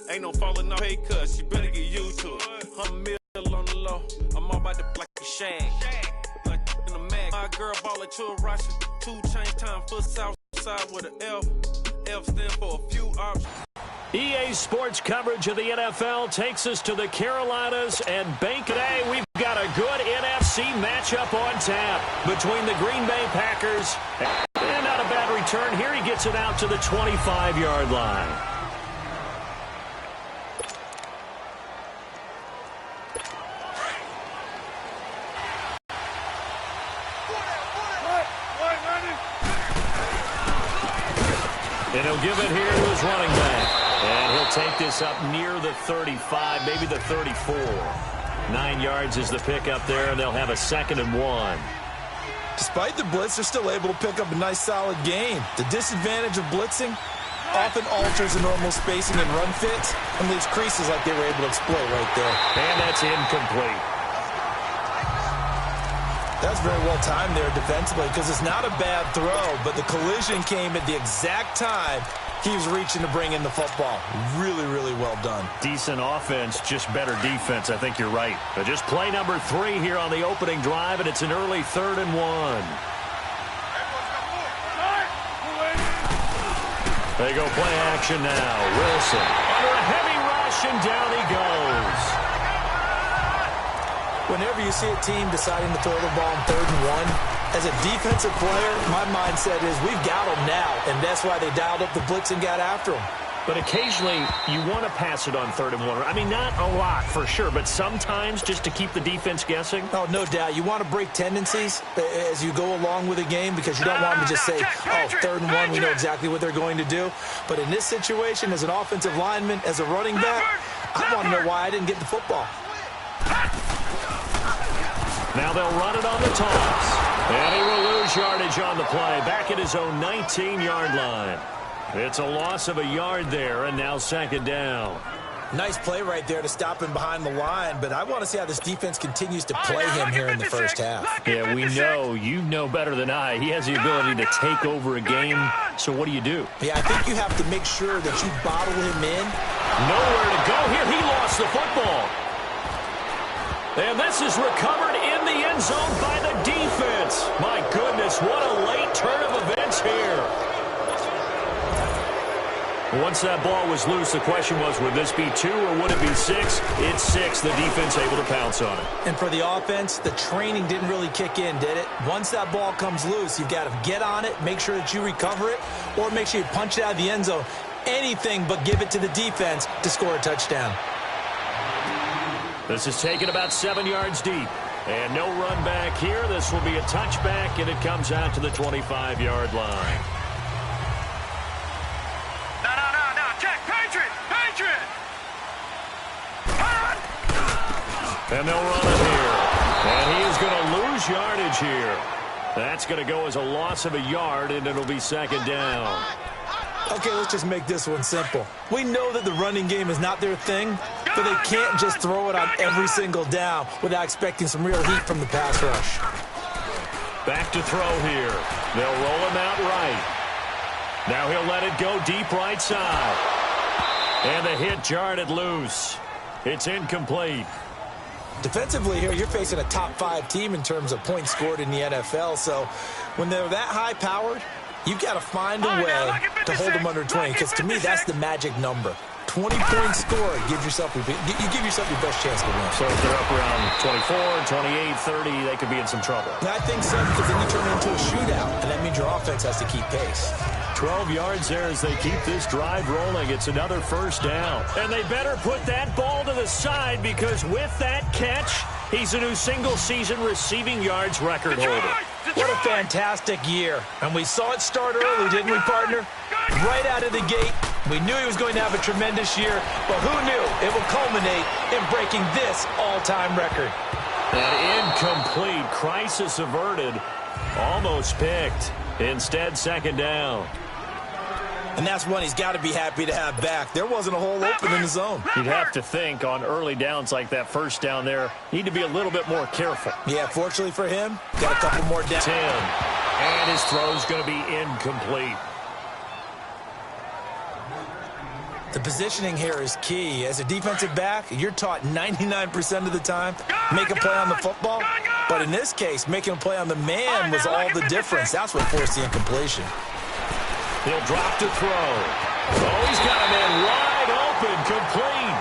Ain't no falling off pay cut, she better get used to it. 100 mil on the low, I'm all about the black shag. Like in the mag, my girl ball it to a Russian. 2 chains time for south side with an F. F stand for a few options. EA Sports coverage of the NFL takes us to the Carolinas and Bank. Today we've got a good NFC matchup on tap between the Green Bay Packers and not a bad return. Here he gets it out to the 25-yard line. And he'll give it here to his running back. And he'll take this up near the 35, maybe the 34. 9 yards is the pickup there, and they'll have a 2nd and 1. Despite the blitz, they're still able to pick up a nice, solid gain. The disadvantage of blitzing often alters the normal spacing and run fits and leaves creases like they were able to exploit right there. And that's incomplete. That's very well timed there defensively because it's not a bad throw, but the collision came at the exact time he was reaching to bring in the football. Really, really well done. Decent offense, just better defense. I think you're right. But just play number 3 here on the opening drive, and it's an early 3rd and 1. They go play action now. Wilson under a heavy rush, and down he goes. Whenever you see a team deciding to throw the ball on 3rd and 1, as a defensive player, my mindset is we've got them now, and that's why they dialed up the blitz and got after them. But occasionally, you want to pass it on 3rd and 1. I mean, not a lot for sure, but sometimes just to keep the defense guessing. Oh, no doubt. You want to break tendencies as you go along with a game because you don't want them to just say, oh, 3rd and 1, we know exactly what they're going to do. But in this situation, as an offensive lineman, as a running back, I want to know why I didn't get the football. Now they'll run it on the toss. And he will lose yardage on the play. Back at his own 19-yard line. It's a loss of a yard there, and now 2nd down. Nice play right there to stop him behind the line, but I want to see how this defense continues to play him here in the first half. Yeah, we know. You know better than I. He has the ability to take over a game, so what do you do? Yeah, I think you have to make sure that you bottle him in. Nowhere to go here. He lost the football. And this is recovered in the end zone by the defense. My goodness, what a late turn of events here. Once that ball was loose, the question was, would this be 2 or would it be 6? It's 6. The defense able to pounce on it. And for the offense, the training didn't really kick in, did it? Once that ball comes loose, you've got to get on it, make sure that you recover it, or make sure you punch it out of the end zone. Anything but give it to the defense to score a touchdown. This is taken about 7 yards deep. And no run back here. This will be a touchback, and it comes out to the 25-yard line. No. Check. Patriot. And they'll run it here. And he is going to lose yardage here. That's going to go as a loss of a yard, and it'll be 2nd down. Okay, let's just make this one simple. We know that the running game is not their thing, but they can't just throw it on every single down without expecting some real heat from the pass rush. Back to throw here. They'll roll him out right. Now he'll let it go deep right side. And the hit jarred it loose. It's incomplete. Defensively here, you're facing a top 5 team in terms of points scored in the NFL, so when they're that high-powered, you've got to find a way to hold them under 20, because to me, that's the magic number. 20-point score, you give yourself your best chance to win. So if they're up around 24, 28, 30, they could be in some trouble. I think so, because then you turn it into a shootout, and that means your offense has to keep pace. 12 yards there as they keep this drive rolling. It's another 1st down. And they better put that ball to the side, because with that catch, he's a new single-season receiving yards record holder. What a fantastic year. And we saw it start early, didn't we, partner? Right out of the gate, we knew he was going to have a tremendous year, but who knew it would culminate in breaking this all-time record. An incomplete, crisis averted, almost picked. Instead, 2nd down. And that's one he's got to be happy to have back. There wasn't a hole open in the zone. You'd have to think on early downs like that 1st down there, need to be a little bit more careful. Yeah, fortunately for him, got a couple more down. 10. And his throw's going to be incomplete. The positioning here is key. As a defensive back, you're taught 99% of the time, make a play on the football. But in this case, making a play on the man was all the difference. That's what forced the incompletion. He'll drop to throw. Oh, he's got a man wide open, complete.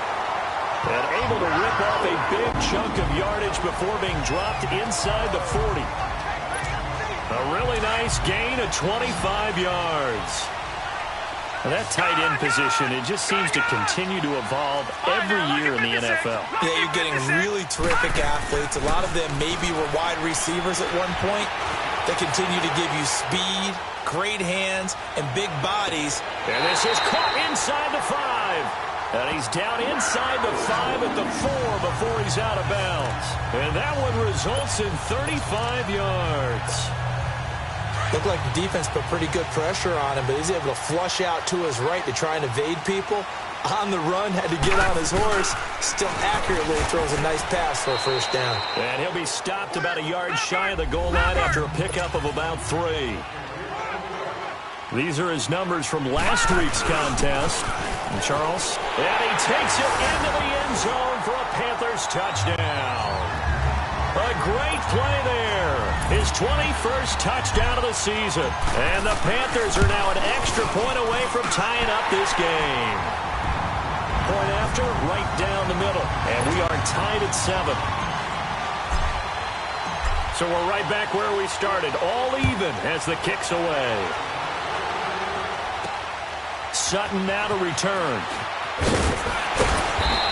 And able to rip off a big chunk of yardage before being dropped inside the 40. A really nice gain of 25 yards. Well, that tight end position, it just seems to continue to evolve every year in the NFL. Yeah, you're getting really terrific athletes. A lot of them maybe were wide receivers at one point. They continue to give you speed, great hands, and big bodies. And this is caught inside the 5. And he's down inside the 5 at the 4 before he's out of bounds. And that one results in 35 yards. Looked like the defense put pretty good pressure on him, but he's able to flush out to his right to try and evade people. On the run, had to get on his horse. Still accurately throws a nice pass for a first down. And he'll be stopped about a yard shy of the goal line after a pickup of about 3. These are his numbers from last week's contest. And Charles. And he takes it into the end zone for a Panthers touchdown. A great play there. His 21st touchdown of the season. And the Panthers are now an extra point away from tying up this game. Point after, right down the middle. And we are tied at 7. So we're right back where we started. All even as the kick's away. Sutton now to return.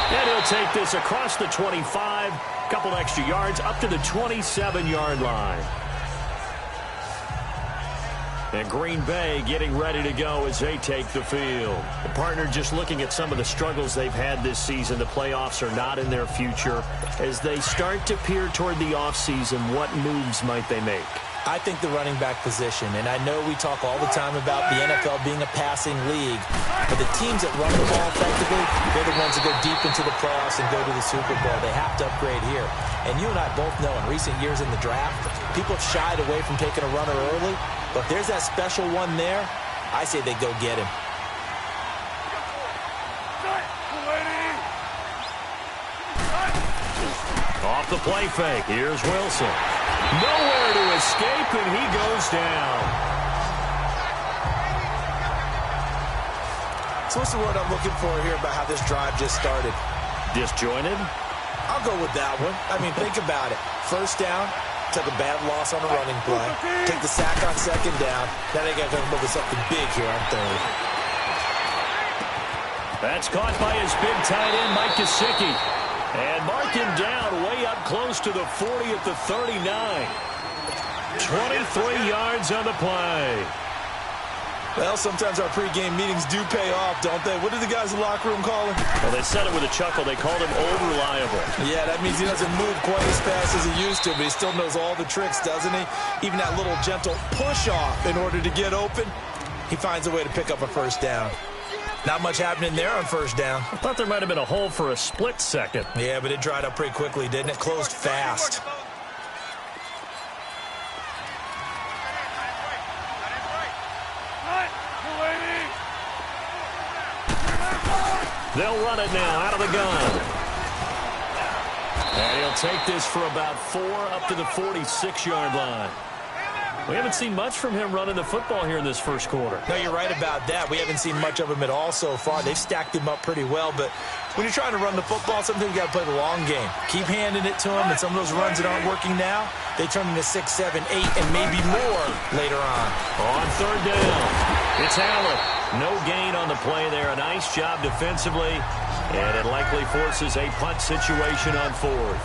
And he'll take this across the 25. Couple extra yards up to the 27-yard line. And Green Bay getting ready to go as they take the field. The partner just looking at some of the struggles they've had this season. The playoffs are not in their future. As they start to peer toward the offseason, what moves might they make? I think the running back position, and I know we talk all the time about the NFL being a passing league, but the teams that run the ball effectively, they're the ones that go deep into the playoffs and go to the Super Bowl. They have to upgrade here. And you and I both know in recent years in the draft, people have shied away from taking a runner early, but if there's that special one there, I say they go get him. Off the play fake, here's Wilson. Nowhere to escape, and he goes down. So what's the word I'm looking for here about how this drive just started? Disjointed? I'll go with that one. I mean, think about it. First down, took a bad loss on a running play. Take the sack on second down. Now they got to come up with something big here on third. That's caught by his big tight end, Mike Gesicki. And mark him down way up close to the 40 at the 39. 23 yards on the play. Well, sometimes our pregame meetings do pay off, don't they? What did the guys in the locker room call him? Well, they said it with a chuckle. They called him old reliable. Yeah, that means he doesn't move quite as fast as he used to, but he still knows all the tricks, doesn't he? Even that little gentle push-off in order to get open, he finds a way to pick up a first down. Not much happening there on first down. I thought there might have been a hole for a split second. Yeah, but it dried up pretty quickly, didn't it? Closed fast. They'll run it now out of the gun. And he'll take this for about 4 up to the 46-yard line. We haven't seen much from him running the football here in this first quarter. No, you're right about that. We haven't seen much of him at all so far. They've stacked him up pretty well, but when you're trying to run the football, sometimes you got to play the long game. Keep handing it to him, and some of those runs that aren't working now, they turn into 6, 7, 8, and maybe more later on. On third down, it's Allen. No gain on the play there. A nice job defensively, and it likely forces a punt situation on fourth.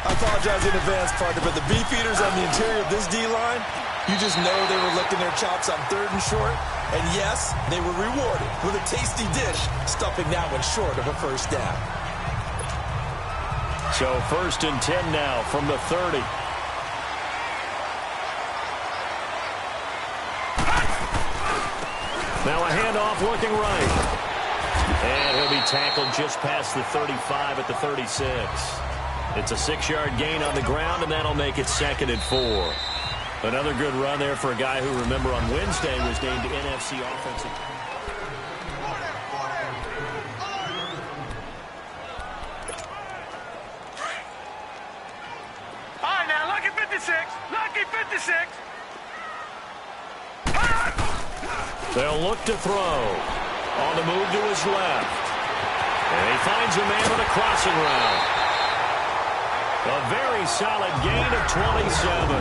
I apologize in advance, partner, but the beefeaters on the interior of this D-line, you just know they were licking their chops on third and short. And yes, they were rewarded with a tasty dish, stuffing that one short of a first down. So 1st and 10 now from the 30. Now a handoff looking right. And he'll be tackled just past the 35 at the 36. It's a 6-yard gain on the ground, and that'll make it 2nd and 4. Another good run there for a guy who, remember, on Wednesday was named NFC Offensive. They'll look to throw. On the move to his left. And he finds a man on a crossing route. A very solid gain of 27.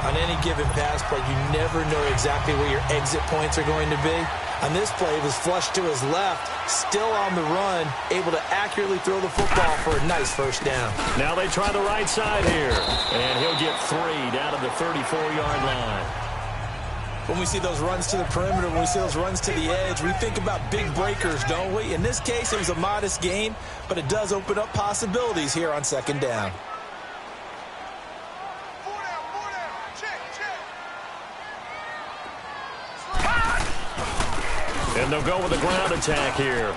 On any given pass play, you never know exactly where your exit points are going to be. On this play, it was flushed to his left, still on the run, able to accurately throw the football for a nice first down. Now they try the right side here, and he'll get 3 down to the 34-yard line. When we see those runs to the perimeter, when we see those runs to the edge, we think about big breakers, don't we? In this case, it was a modest gain, but it does open up possibilities here on second down. And they'll go with a ground attack here.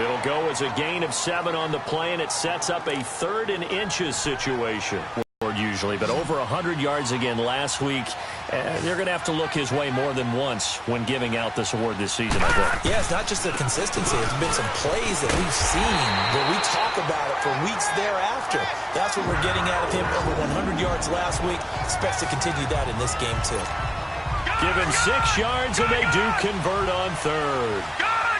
It'll go as a gain of 7 on the play, and it sets up a 3rd and inches situation. Usually, but over 100 yards again last week. They're going to have to look his way more than once when giving out this award this season, I think. Yeah, it's not just the consistency. It's been some plays that we've seen where we talk about it for weeks thereafter. That's what we're getting out of him. Over 100 yards last week. Expects to continue that in this game, too. Given 6 yards, and they do convert on 3rd.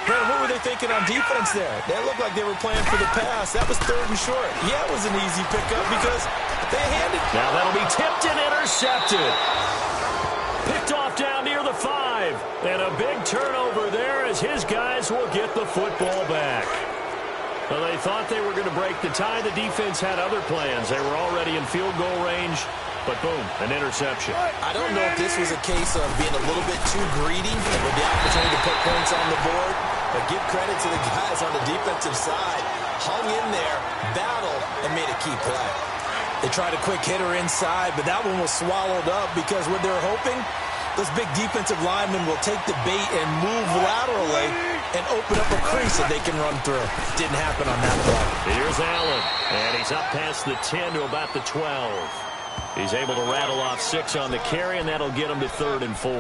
Brad, what were they thinking on defense there? They looked like they were playing for the pass. That was 3rd and short. Yeah, it was an easy pickup because they handed. Now that'll be tipped and intercepted. Picked off down near the 5. And a big turnover there as his guys will get the football back. Well, they thought they were going to break the tie. The defense had other plans. They were already in field goal range. But boom, an interception. I don't know if this was a case of being a little bit too greedy with the opportunity to put points on the board, but give credit to the guys on the defensive side. Hung in there, battled, and made a key play. They tried a quick hitter inside, but that one was swallowed up because what they're hoping, those big defensive linemen will take the bait and move laterally and open up a crease that they can run through. Didn't happen on that play. Here's Allen, and he's up past the 10 to about the 12. He's able to rattle off 6 on the carry, and that'll get him to 3rd and 4.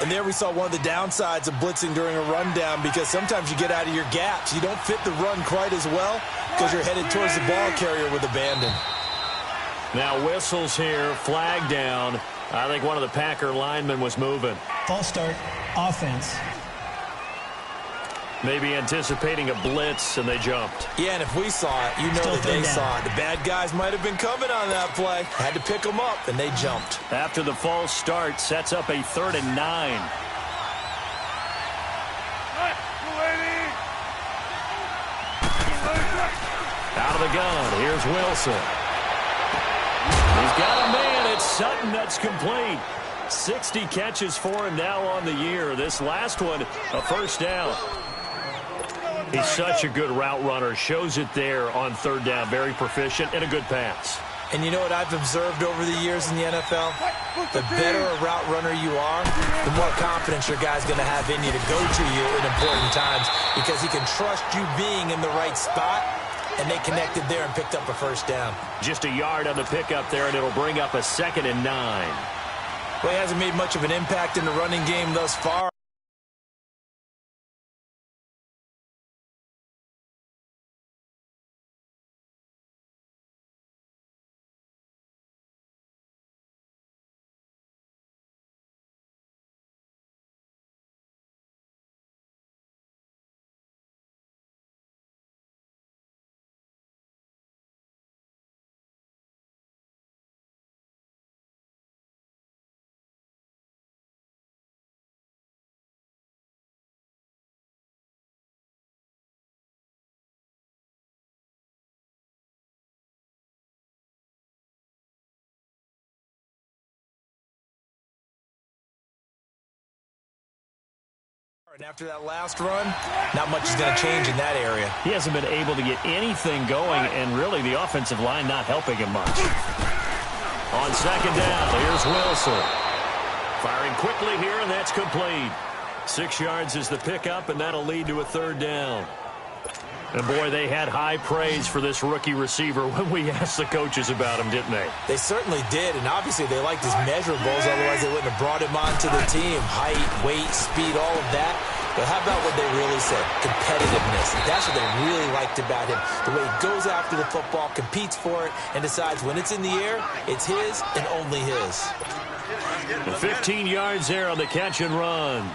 And there we saw one of the downsides of blitzing during a rundown because sometimes you get out of your gaps. You don't fit the run quite as well because you're headed towards the ball carrier with abandon. Now whistles here, flag down. I think one of the Packer linemen was moving. False start, offense. Maybe anticipating a blitz, and they jumped. Yeah, and if we saw it, you know that they saw it. The bad guys might have been coming on that play. Had to pick them up, and they jumped. After the false start, sets up a 3rd and 9. Out of the gun, here's Wilson. He's got a man. It's Sutton that's complete. 60 catches for him now on the year. This last one, a first down. He's such a good route runner. Shows it there on 3rd down. Very proficient and a good pass. And you know what I've observed over the years in the NFL? The better a route runner you are, the more confidence your guy's going to have in you to go to you in important times because he can trust you being in the right spot, and they connected there and picked up a first down. Just a yard on the pickup there, and it'll bring up a 2nd and 9. Well, he hasn't made much of an impact in the running game thus far. And after that last run, not much is going to change in that area. He hasn't been able to get anything going, and really the offensive line not helping him much. On 2nd down, here's Wilson. Firing quickly here, and that's complete. 6 yards is the pickup, and that'll lead to a 3rd down. And, boy, they had high praise for this rookie receiver when we asked the coaches about him, didn't they? They certainly did, and obviously they liked his measurables. Otherwise, they wouldn't have brought him onto the team. Height, weight, speed, all of that. But how about what they really said? Competitiveness. That's what they really liked about him. The way he goes after the football, competes for it, and decides when it's in the air, it's his and only his. 15 yards there on the catch and run.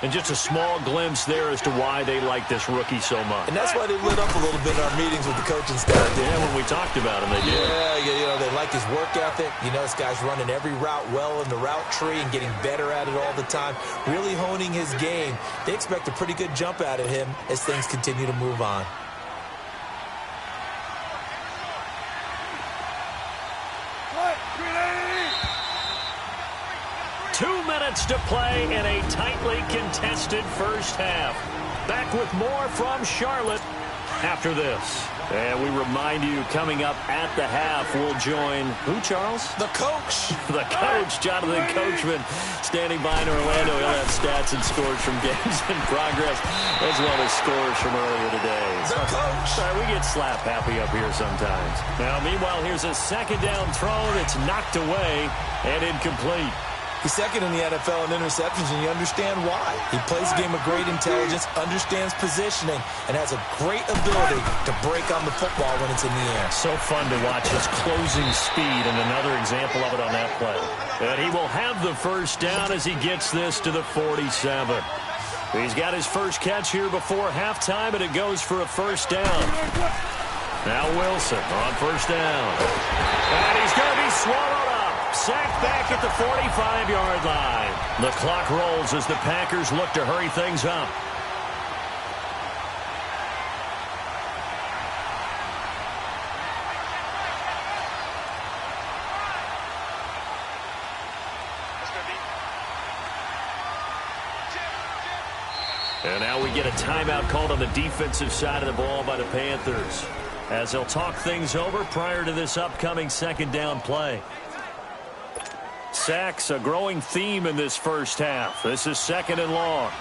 And just a small glimpse there as to why they like this rookie so much. And that's why they lit up a little bit in our meetings with the coaching staff. Yeah, when we talked about him, they did. Yeah, they like his work ethic. This guy's running every route well in the route tree and getting better at it all the time, really honing his game. They expect a pretty good jump out of him as things continue to move on. To play in a tightly contested first half. Back with more from Charlotte after this. And we remind you, coming up at the half, we'll join who, Charles? The coach. The coach, Jonathan Coachman, standing by in Orlando. He'll have stats and scores from games in progress, as well as scores from earlier today. The coach. Sorry, we get slap happy up here sometimes. Now, meanwhile, here's a second down throw that's knocked away and incomplete. He's second in the NFL in interceptions, and you understand why. He plays a game of great intelligence, understands positioning, and has a great ability to break on the football when it's in the air. So fun to watch his closing speed, and another example of it on that play. And he will have the first down as he gets this to the 47. He's got his first catch here before halftime, and it goes for a first down. Now Wilson on first down. And he's going to be swallowed up. Sacked back at the 45-yard line. The clock rolls as the Packers look to hurry things up. And now we get a timeout called on the defensive side of the ball by the Panthers, as they'll talk things over prior to this upcoming second down play. Sacks, a growing theme in this first half. This is second and long.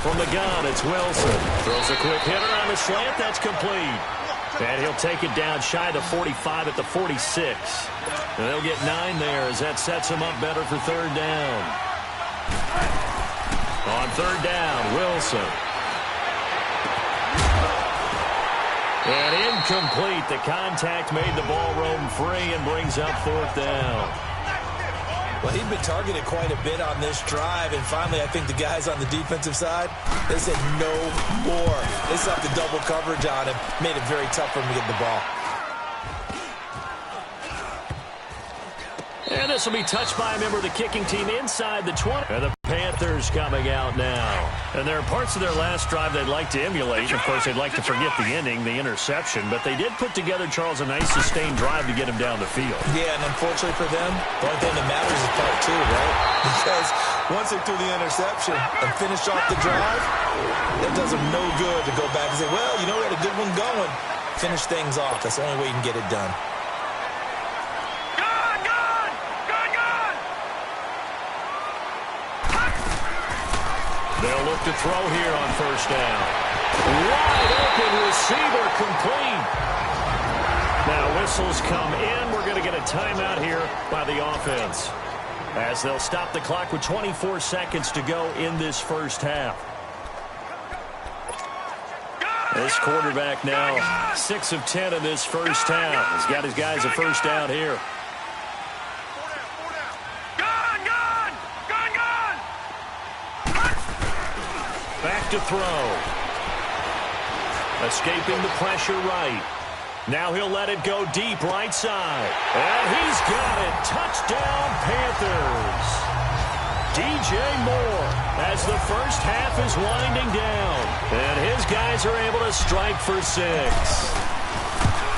From the gun, it's Wilson. Throws a quick hitter on the slant. That's complete. And he'll take it down shy of the 45 at the 46. And they'll get 9 there as that sets him up better for third down. On third down, Wilson. And incomplete. The contact made the ball roam free and brings up fourth down. Well, he'd been targeted quite a bit on this drive, and finally I think the guys on the defensive side, they said no more. They stopped the double coverage on him, made it very tough for him to get the ball. And this will be touched by a member of the kicking team inside the 20. And the Panthers coming out now. And there are parts of their last drive they'd like to emulate. Of course, they'd like to forget the ending, the interception. But they did put together, Charles, a nice sustained drive to get him down the field. Yeah, and unfortunately for them, the only thing that matters is part 2, right? Because once they threw the interception and finished off the drive, that does them no good to go back and say, well, we had a good one going. Finish things off. That's the only way you can get it done. They'll look to throw here on first down. Wide open receiver complete. Now whistles come in. We're going to get a timeout here by the offense, as they'll stop the clock with 24 seconds to go in this first half. This quarterback now 6 of 10 in this first half. He's got his guys a first down here. Back to throw. Escaping the pressure right. Now he'll let it go deep right side. And he's got it. Touchdown, Panthers. DJ Moore as the first half is winding down. And his guys are able to strike for 6.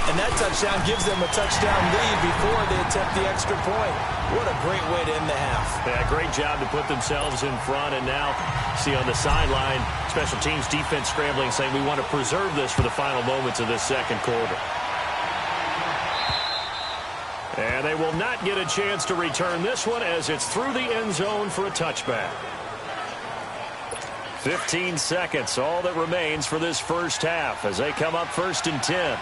And that touchdown gives them a touchdown lead before they attempt the extra point. What a great way to end the half. Yeah, great job to put themselves in front. And now, see on the sideline, special teams defense scrambling, saying we want to preserve this for the final moments of this second quarter. And they will not get a chance to return this one as it's through the end zone for a touchback. 15 seconds, all that remains for this first half as they come up 1st and 10.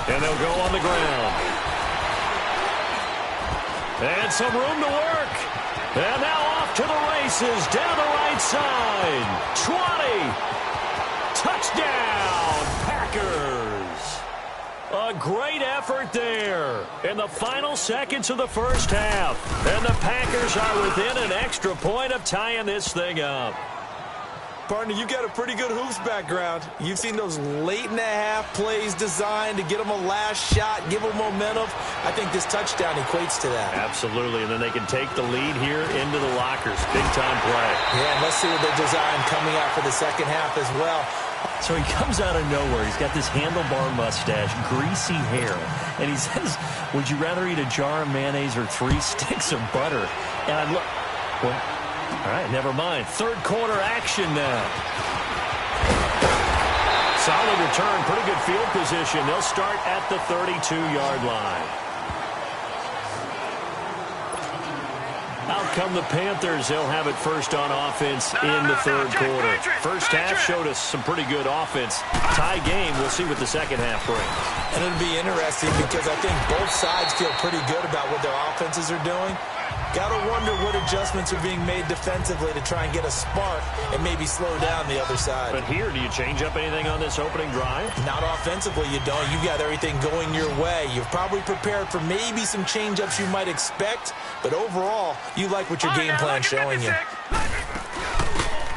And they'll go on the ground. And some room to work. And now off to the races down the right side. 20. Touchdown, Packers. A great effort there in the final seconds of the first half. And the Packers are within an extra point of tying this thing up. Partner, you got a pretty good hoops background. You've seen those late-in-the-half plays designed to get them a last shot, give them momentum. I think this touchdown equates to that. Absolutely, and then they can take the lead here into the lockers. Big-time play. Yeah, and let's see what they designed coming out for the second half as well. So he comes out of nowhere. He's got this handlebar mustache, greasy hair, and he says, would you rather eat a jar of mayonnaise or 3 sticks of butter? And I look, well, all right, never mind. Third quarter action now. Solid return, pretty good field position. They'll start at the 32-yard line. Out come the Panthers. They'll have it first on offense in the third quarter. First half showed us some pretty good offense. Tie game. We'll see what the second half brings. And it'll be interesting because I think both sides feel pretty good about what their offenses are doing. Got to wonder what adjustments are being made defensively to try and get a spark and maybe slow down the other side. But here, do you change up anything on this opening drive? Not offensively, you don't. You got everything going your way. You've probably prepared for maybe some change-ups you might expect, but overall, you like what your game plan's showing you.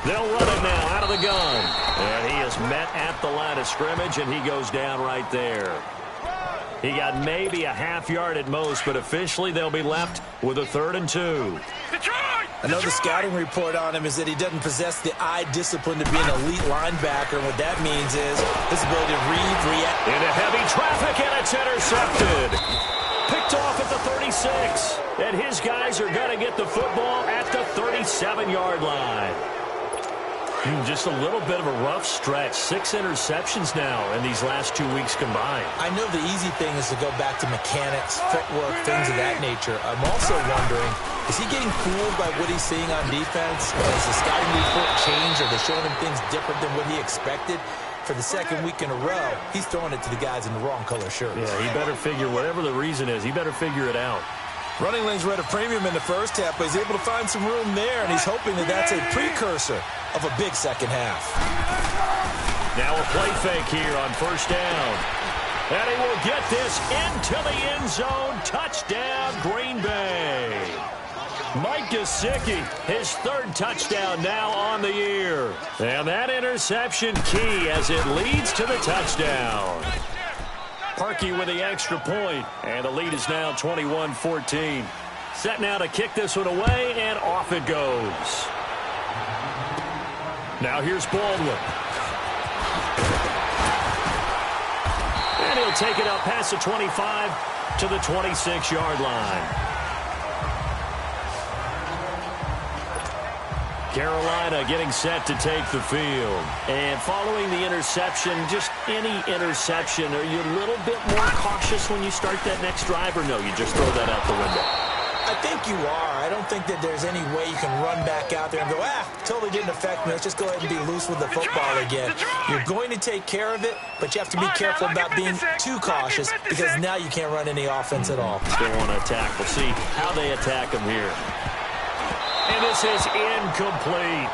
They'll run it now out of the gun. And he is met at the line of scrimmage, and he goes down right there. He got maybe a half yard at most, but officially they'll be left with a 3rd and 2. I know the scouting report on him is that he doesn't possess the eye discipline to be an elite linebacker. And what that means is his ability to react. Into heavy traffic, and it's intercepted. Picked off at the 36. And his guys are going to get the football at the 37-yard line. Just a little bit of a rough stretch. 6 interceptions now in these last 2 weeks combined. I know the easy thing is to go back to mechanics, footwork, things of that nature. I'm also wondering, is he getting fooled by what he's seeing on defense? Has the scouting report changed? Are they showing him things different than what he expected? For the second week in a row, he's throwing it to the guys in the wrong color shirts. Yeah, he better figure, whatever the reason is, he better figure it out. Running lanes were at a premium in the first half, but he's able to find some room there, and he's hoping that that's a precursor of a big second half. Now a play fake here on first down. And he will get this into the end zone. Touchdown, Green Bay. Mike Gesicki, his 3rd touchdown now on the year. And that interception key as it leads to the touchdown. Parkey with the extra point, and the lead is now 21-14. Set now to kick this one away, and off it goes. Now here's Baldwin. And he'll take it up past the 25 to the 26-yard line. Carolina getting set to take the field. And following the interception, just any interception, are you a little bit more cautious when you start that next drive, or no, you just throw that out the window? I think you are. I don't think that there's any way you can run back out there and go, totally didn't affect me. Let's just go ahead and be loose with the football again. You're going to take care of it, but you have to be careful about being too cautious because now you can't run any offense at all. Still want to attack. We'll see how they attack him here. And this is incomplete.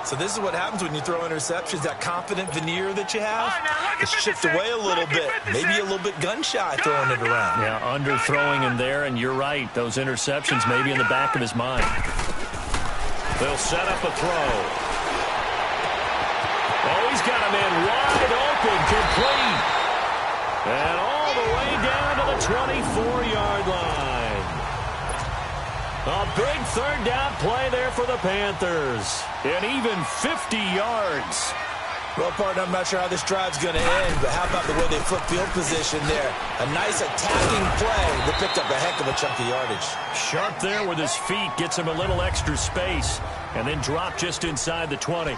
So this is what happens when you throw interceptions. That confident veneer that you have, it's chipped away a little bit. Maybe a little bit gun-shy throwing it around. Yeah, underthrowing him there, and you're right. Those interceptions may be in the back of his mind. They'll set up a throw. Oh, he's got a man wide open, complete. And all the way down to the 24-yard line. A big 3rd down play there for the Panthers. And even 50 yards. Well, partner, I'm not sure how this drive's going to end, but how about the way they flip field position there? A nice attacking play that picked up a heck of a chunk of yardage. Sharp there with his feet, gets him a little extra space, and then drop just inside the 20.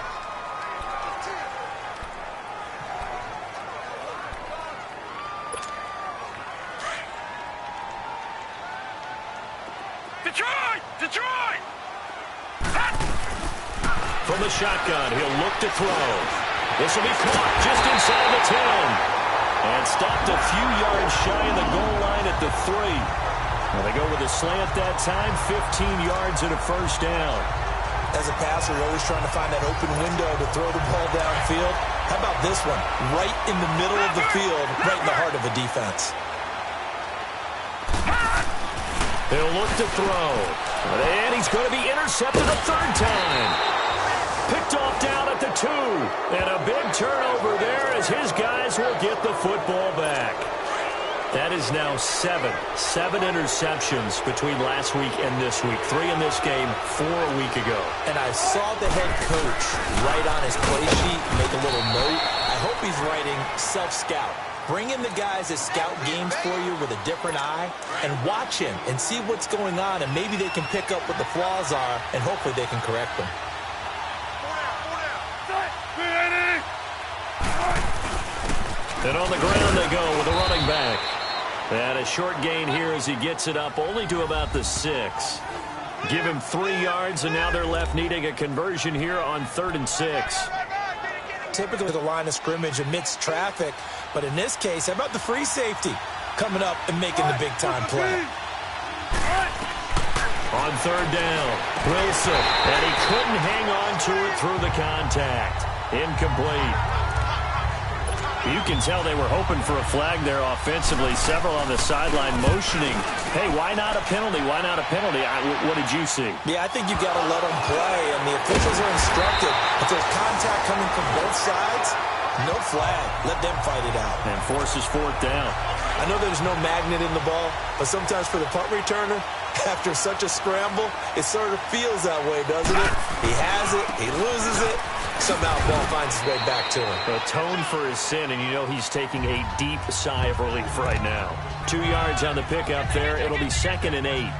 From the shotgun, he'll look to throw. This will be caught just inside the 10. And stopped a few yards shy of the goal line at the 3. Well, they go with a slant that time, 15 yards and a first down. As a passer, you're always trying to find that open window to throw the ball downfield. How about this one? Right in the middle of the field, right in the heart of the defense. He'll look to throw. And he's going to be intercepted a third time. Picked off down at the 2. And a big turnover there as his guys will get the football back. That is now 7 interceptions between last week and this week. 3 in this game, 4 a week ago. And I saw the head coach write on his play sheet, make a little note. I hope he's writing self-scout. Bring in the guys that scout games for you with a different eye and watch him and see what's going on, and maybe they can pick up what the flaws are, and hopefully they can correct them. And on the ground they go with a running back. And a short gain here as he gets it up only to about the 6. Give him 3 yards, and now they're left needing a conversion here on 3rd and 6. Typically the line of scrimmage amidst traffic, but in this case, how about the free safety coming up and making the big-time play? On 3rd down, Wilson, and he couldn't hang on to it through the contact. Incomplete. You can tell they were hoping for a flag there offensively. Several on the sideline motioning. Hey, why not a penalty? Why not a penalty? What did you see? Yeah, I think you've got to let them play, and the officials are instructed. If there's contact coming from both sides, no flag. Let them fight it out. And forces 4th down. I know there's no magnet in the ball, but sometimes for the punt returner, after such a scramble, it sort of feels that way, doesn't it? He has it, he loses it, somehow the ball finds its way back to him. Atone for his sin, and you know he's taking a deep sigh of relief right now. 2 yards on the pickup there. It'll be 2nd and 8.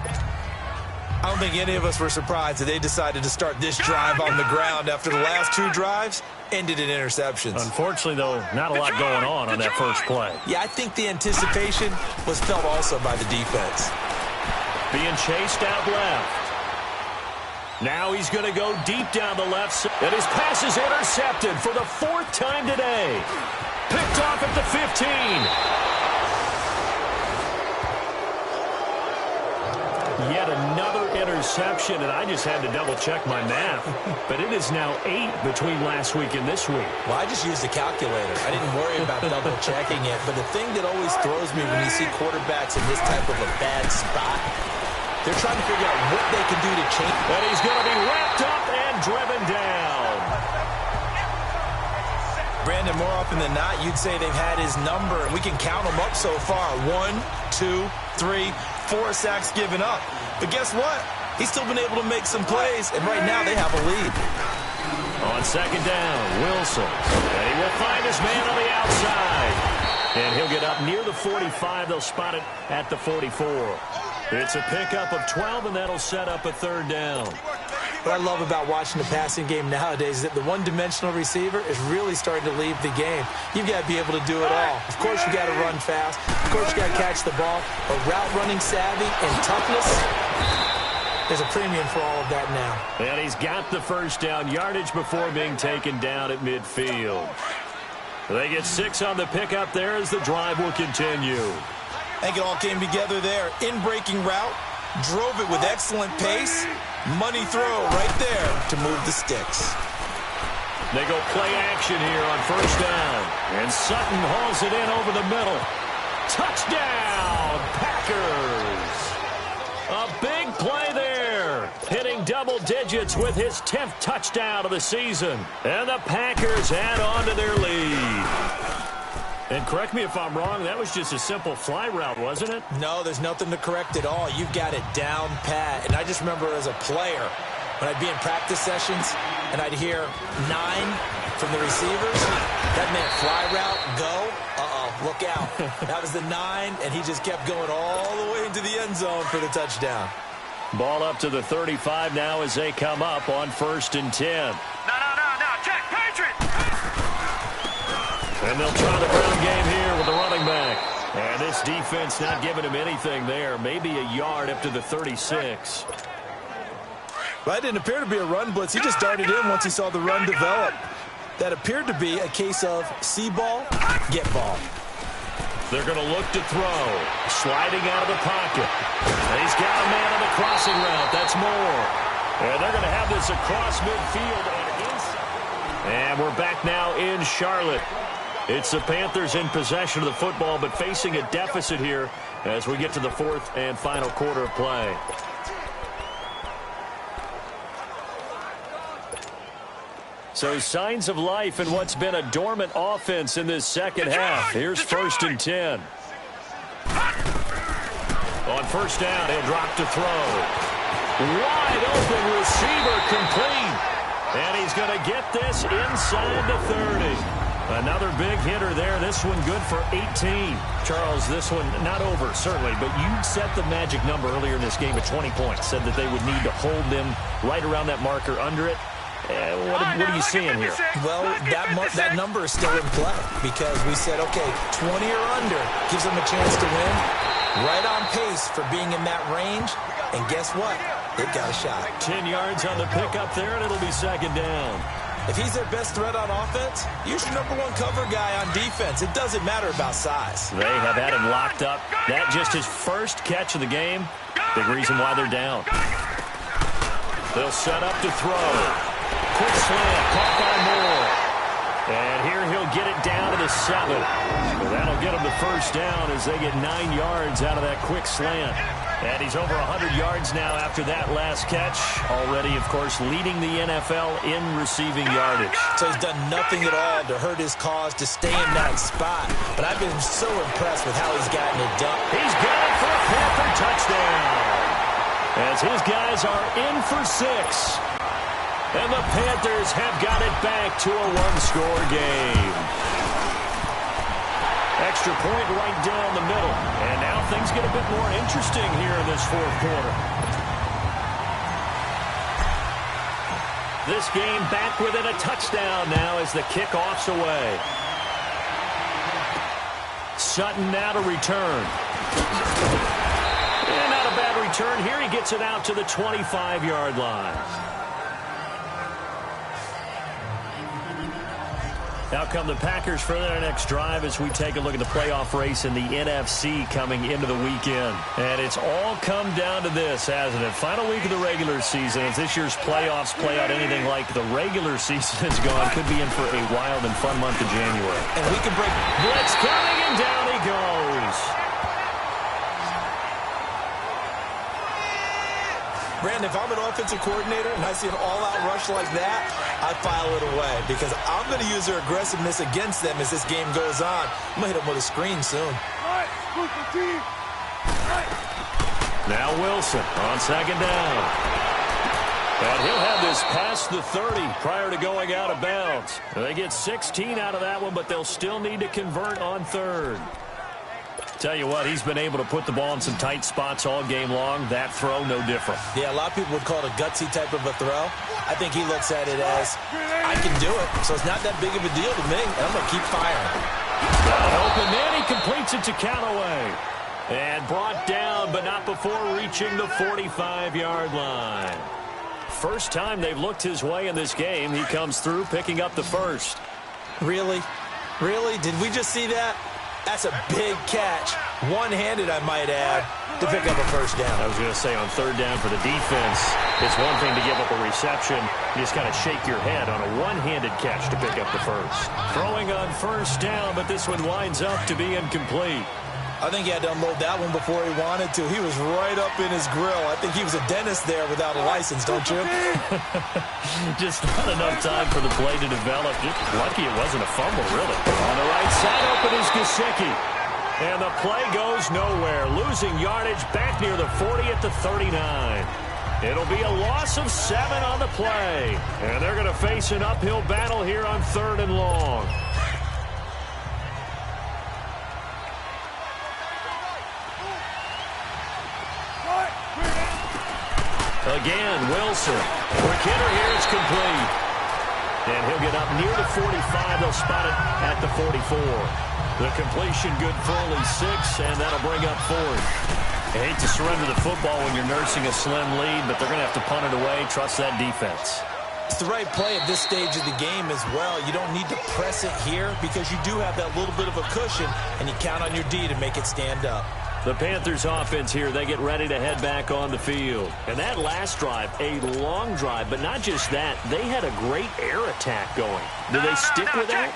I don't think any of us were surprised that they decided to start this drive on the ground after the last 2 drives ended in interceptions. Unfortunately, though, not a lot going on that first play. Yeah, I think the anticipation was felt also by the defense. Being chased out left. Now he's going to go deep down the left side. And his pass is intercepted for the 4th time today. Picked off at the 15. Yet another interception, and I just had to double-check my math. But it is now 8 between last week and this week. Well, I just used the calculator. I didn't worry about double-checking it. But the thing that always throws me when you see quarterbacks in this type of a bad spot, they're trying to figure out what they can do to change. And he's going to be wrapped up and driven down. Brandon, more often than not, you'd say they've had his number, and we can count them up so far. 1, 2, 3, 4 sacks given up. But guess what? He's still been able to make some plays, and right now they have a lead. On 2nd down, Wilson. And he will find his man on the outside. And he'll get up near the 45. They'll spot it at the 44. It's a pickup of 12, and that'll set up a 3rd down. What I love about watching the passing game nowadays is that the one-dimensional receiver is really starting to leave the game. You've got to be able to do it all. Of course, you got to run fast. Of course, you got to catch the ball. But route running savvy and toughness, there's a premium for all of that now. And he's got the first down yardage before being taken down at midfield. They get 6 on the pickup there as the drive will continue. I think it all came together there. In-breaking route, drove it with excellent pace. Money throw right there to move the sticks. They go play action here on 1st down. And Sutton hauls it in over the middle. Touchdown, Packers. A big play there. Hitting double digits with his 10th touchdown of the season. And the Packers add on to their lead. And correct me if I'm wrong, that was just a simple fly route, wasn't it? No, there's nothing to correct at all. You've got it down pat. And I just remember as a player, when I'd be in practice sessions, and I'd hear 9 from the receivers, that meant fly route, go, look out. That was the 9, and he just kept going all the way into the end zone for the touchdown. Ball up to the 35 now as they come up on 1st and 10. No, check, Patriot! And they'll try the ground game here with the running back. And this defense not giving him anything there. Maybe a yard up to the 36. Well, that didn't appear to be a run blitz. He just darted in once he saw the run develop. that appeared to be a case of see ball, get ball. They're going to look to throw. Sliding out of the pocket. He's got a man on the crossing route. That's Moore. And they're going to have this across midfield and inside. And we're back now in Charlotte. It's the Panthers in possession of the football, but facing a deficit here as we get to the fourth and final quarter of play. So signs of life in what's been a dormant offense in this second half. Here's 1st and 10. On first down, he'll drop to throw. Wide open receiver complete. And he's going to get this inside the 30. Another big hitter there. This one good for 18. Charles, this one not over, certainly, but you set the magic number earlier in this game at 20 points. Said that they would need to hold them right around that marker under it. What are you seeing here? Well, that number is still in play because we said, okay, 20 or under gives them a chance to win. Right on pace for being in that range. And guess what? They've got a shot. 10 yards on the pickup there, and it'll be second down. If he's their best threat on offense, use your #1 cover guy on defense. It doesn't matter about size. They have had him locked up. That just his first catch of the game. Big reason why they're down. They'll set up to throw. Quick slant, caught by Moore. And here he'll get it down to the 7. So that'll get him the first down as they get 9 yards out of that quick slant. And he's over 100 yards now after that last catch. Already, of course, leading the NFL in receiving yardage. So he's done nothing at all to hurt his cause to stay in that spot. But I've been so impressed with how he's gotten it done. He's got it for a Panther touchdown. As his guys are in for 6. And the Panthers have got it back to a one-score game. Extra point right down the middle. And now things get a bit more interesting here in this fourth quarter. This game back within a touchdown now as the kickoff's away. Sutton now to return. And not a bad return here. He gets it out to the 25-yard line. Now come the Packers for their next drive as we take a look at the playoff race in the NFC coming into the weekend. And it's all come down to this, hasn't it? Final week of the regular season. If this year's playoffs play out anything like the regular season has gone, could be in for a wild and fun month of January. And we can break. Blitz coming, and down he goes. Brandon, if I'm an offensive coordinator and I see an all-out rush like that, I file it away because I'm going to use their aggressiveness against them as this game goes on. I'm going to hit them with a screen soon. Now Wilson on second down. And he'll have this past the 30 prior to going out of bounds. They get 16 out of that one, but they'll still need to convert on third. Tell you what, he's been able to put the ball in some tight spots all game long. That throw, no different. Yeah, a lot of people would call it a gutsy type of a throw. I think he looks at it as, I can do it, so it's not that big of a deal to me, and I'm going to keep firing. Got open man, he completes it to Callaway. And brought down, but not before reaching the 45-yard line. First time they've looked his way in this game. He comes through, picking up the first. Really? Really? Did we just see that? That's a big catch, one-handed, I might add, to pick up a first down. I was going to say on third down for the defense, it's one thing to give up a reception. You just kind of shake your head on a one-handed catch to pick up the first. Throwing on first down, but this one winds up to be incomplete. I think he had to unload that one before he wanted to. He was right up in his grill. I think he was a dentist there without a license, don't you? Just not enough time for the play to develop. Just lucky it wasn't a fumble, really. On the right side, open is Gesicki. And the play goes nowhere. Losing yardage back near the 40 at the 39. It'll be a loss of 7 on the play. And they're going to face an uphill battle here on third and long. Again, Wilson. Quick hitter here, it's complete. And he'll get up near the 45. They'll spot it at the 44. The completion good for only 6, and that'll bring up fourth. I hate to surrender the football when you're nursing a slim lead, but they're going to have to punt it away. Trust that defense. It's the right play at this stage of the game as well. You don't need to press it here because you do have that little bit of a cushion, and you count on your D to make it stand up. The Panthers offense here, they get ready to head back on the field. And that last drive, a long drive, but not just that, they had a great air attack going. Do they stick with that?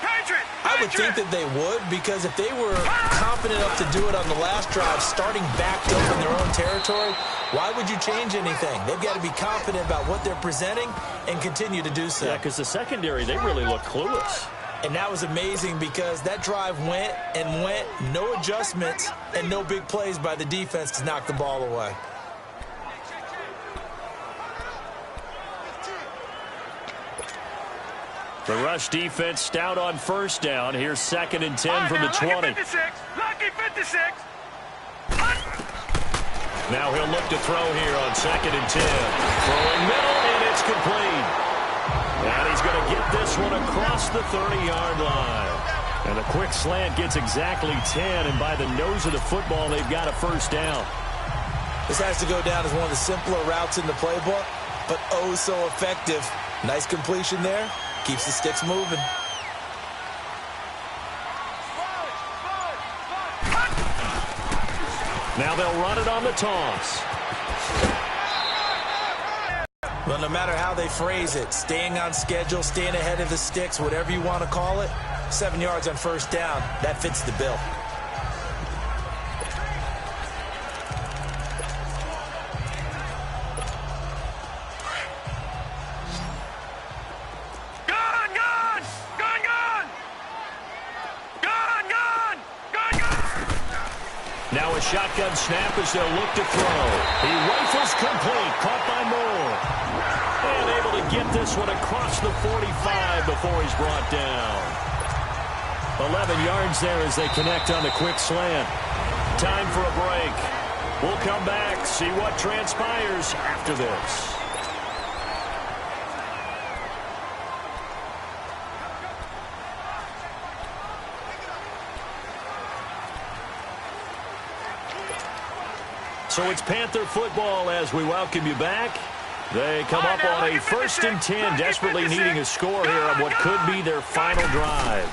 I would think that they would, because if they were confident enough to do it on the last drive, starting backed up in their own territory, why would you change anything? They've got to be confident about what they're presenting and continue to do so. Yeah, because the secondary, they really look clueless. And that was amazing because that drive went and went, no adjustments, and no big plays by the defense to knock the ball away. The rush defense stout on first down. Here's 2nd and 10 from the 20. Lucky 56. Now he'll look to throw here on 2nd and 10. Throwing middle, and it's complete. And he's going to get this one across the 30-yard line. And a quick slant gets exactly 10, and by the nose of the football, they've got a first down. This has to go down as one of the simpler routes in the playbook, but oh so effective. Nice completion there. Keeps the sticks moving. Now they'll run it on the toss. Well, no matter how they phrase it, staying on schedule, staying ahead of the sticks, whatever you want to call it, 7 yards on first down, that fits the bill. Now a shotgun snap as they'll look to throw. He rifles complete, caught by Moore. And able to get this one across the 45 before he's brought down. 11 yards there as they connect on the quick slant. Time for a break. We'll come back, see what transpires after this. So it's Panther football as we welcome you back. They come up on a 1st and 10, desperately needing a score here on what could be their final drive.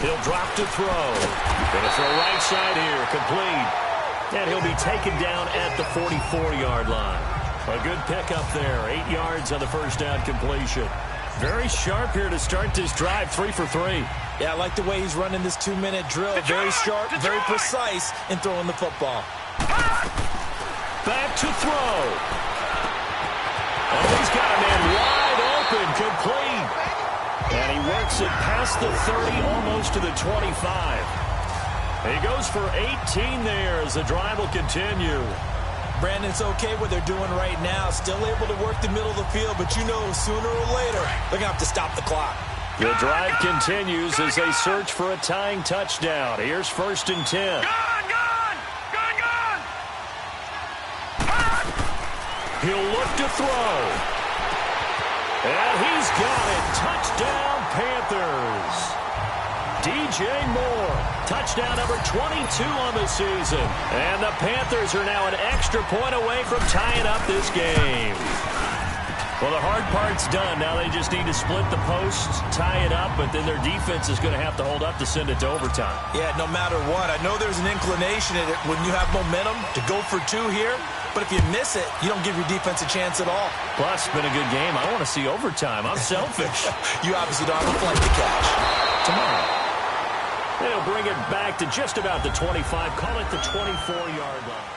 He'll drop to throw. Going to throw right side here, complete. And he'll be taken down at the 44-yard line. A good pickup there, 8 yards on the first down completion. Very sharp here to start this drive, 3 for 3. Yeah, I like the way he's running this 2-minute drill. Very sharp, very precise in throwing the football. Back to throw. Oh, he's got a man wide open, complete. And he works it past the 30, almost to the 25. He goes for 18 there as the drive will continue. Brandon, it's okay what they're doing right now. Still able to work the middle of the field, but you know sooner or later they're going to have to stop the clock. The drive continues as they search for a tying touchdown. Here's 1st and 10. He'll look to throw. And he's got it. Touchdown, Panthers. DJ Moore. Touchdown number 22 on the season. And the Panthers are now an extra point away from tying up this game. Well, the hard part's done. Now they just need to split the posts, tie it up, but then their defense is going to have to hold up to send it to overtime. Yeah, no matter what. I know there's an inclination in it when you have momentum to go for 2 here, but if you miss it, you don't give your defense a chance at all. Plus, it's been a good game. I want to see overtime. I'm selfish. You obviously don't have a flight to catch. Tomorrow. They'll bring it back to just about the 25. Call it the 24-yard line.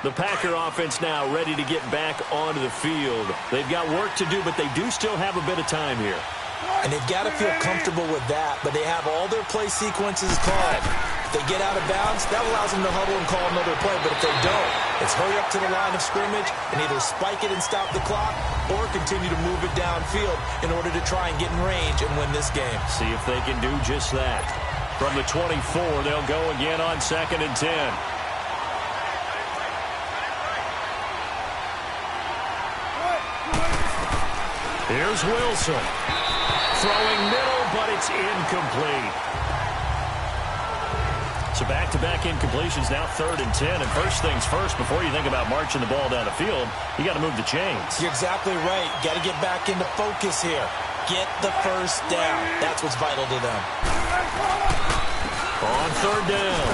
The Packer offense now ready to get back onto the field. They've got work to do, but they do still have a bit of time here. And they've got to feel comfortable with that, but they have all their play sequences called. If they get out of bounds, that allows them to huddle and call another play, but if they don't, it's hurry up to the line of scrimmage and either spike it and stop the clock or continue to move it downfield in order to try and get in range and win this game. See if they can do just that. From the 24, they'll go again on 2nd and 10. Here's Wilson. Throwing middle, but it's incomplete. So So back-to-back incompletions, now 3rd and 10. And first things first, before you think about marching the ball down the field, you got to move the chains. You're exactly right. Got to get back into focus here. Get the first down. That's what's vital to them. On 3rd down,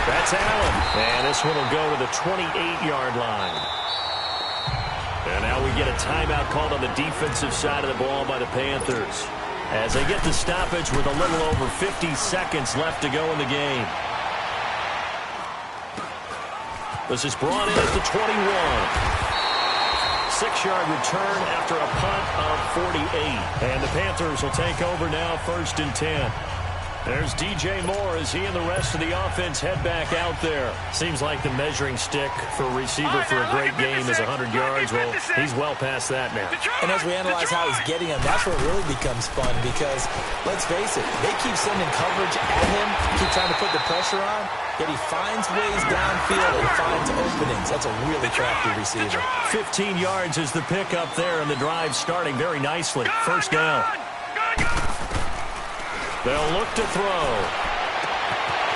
that's Allen. And this one will go to the 28-yard line. And now we get a timeout called on the defensive side of the ball by the Panthers, as they get the stoppage with a little over 50 seconds left to go in the game. This is brought in at the 21. 6-yard return after a punt of 48. And the Panthers will take over now, 1st and 10. There's DJ Moore as he and the rest of the offense head back out there. Seems like the measuring stick for a receiver for a great game is 100 yards. Well, he's well past that now. And as we analyze how he's getting them, that's where it really becomes fun because, let's face it, they keep sending coverage at him, keep trying to put the pressure on, yet he finds ways downfield and finds openings. That's a really crafty receiver. 15 yards is the pickup there, and the drive starting very nicely. 1st down. They'll look to throw.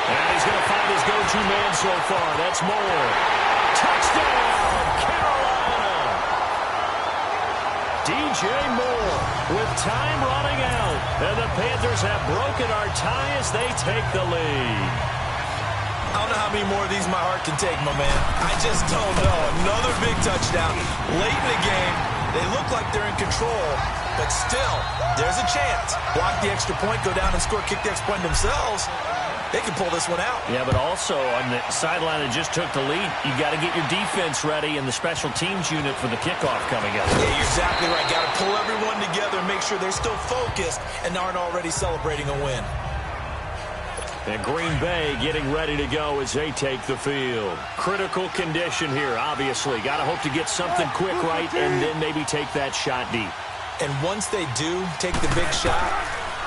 And he's going to find his go-to man so far. That's Moore. Touchdown, Carolina! DJ Moore with time running out. And the Panthers have broken our tie as they take the lead. I don't know how many more of these my heart can take, my man. I just don't know. Another big touchdown. Late in the game, they look like they're in control, but still, there's a chance. Block the extra point, go down and score, kick the extra point themselves. They can pull this one out. Yeah, but also on the sideline that just took the lead, you got to get your defense ready and the special teams unit for the kickoff coming up. Yeah, you're exactly right. Got to pull everyone together and make sure they're still focused and aren't already celebrating a win. And Green Bay getting ready to go as they take the field. Critical condition here, obviously. Got to hope to get something quick right and then maybe take that shot deep. And once they do take the big shot,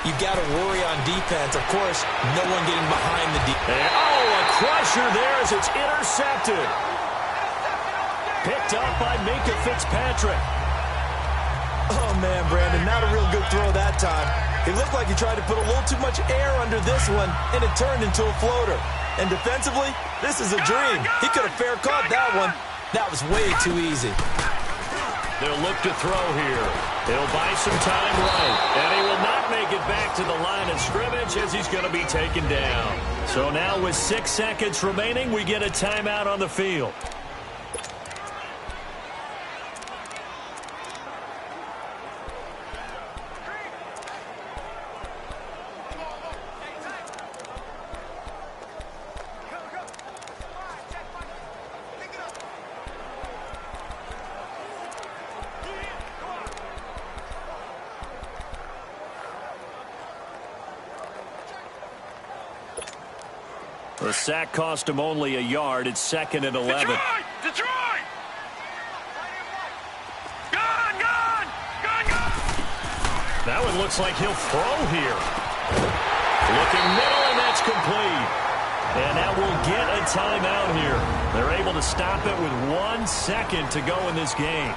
you got to worry on defense. Of course, no one getting behind the defense. Oh, a crusher there as it's intercepted. Picked up by Minka Fitzpatrick. Oh, man, Brandon, not a real good throw that time. It looked like he tried to put a little too much air under this one, and it turned into a floater. And defensively, this is a dream. He could have fair caught that one. That was way too easy. They'll look to throw here. He'll buy some time right. And he will not make it back to the line of scrimmage as he's going to be taken down. So now with 6 seconds remaining, we get a timeout on the field. The sack cost him only a yard. It's 2nd and 11. Detroit! Gone! That one looks like he'll throw here. Looking middle, and that's complete. And now we'll get a timeout here. They're able to stop it with 1 second to go in this game.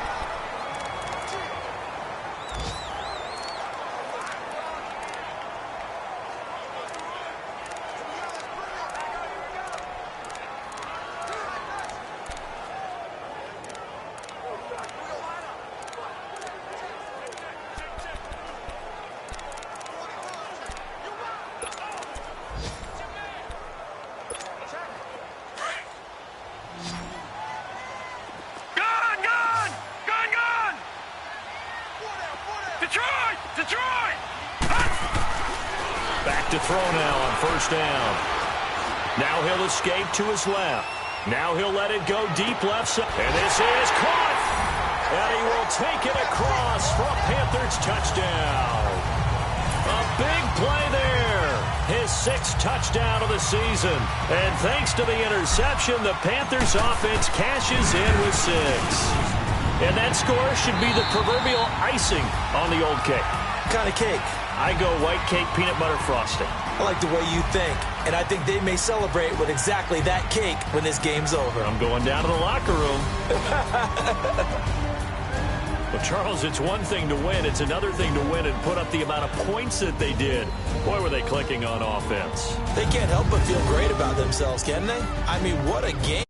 Detroit! Back to throw now on 1st down. Now he'll escape to his left. Now he'll let it go deep left side. And this is caught. And he will take it across for a Panthers touchdown. A big play there. His 6th touchdown of the season. And thanks to the interception, the Panthers offense cashes in with 6. And that score should be the proverbial icing on the old cake. What kind of cake? I go white cake, peanut butter frosting. I like the way you think. And I think they may celebrate with exactly that cake when this game's over. I'm going down to the locker room. Well, Charles, it's one thing to win. It's another thing to win and put up the amount of points that they did. Boy, were they clicking on offense. They can't help but feel great about themselves, can they? I mean, what a game.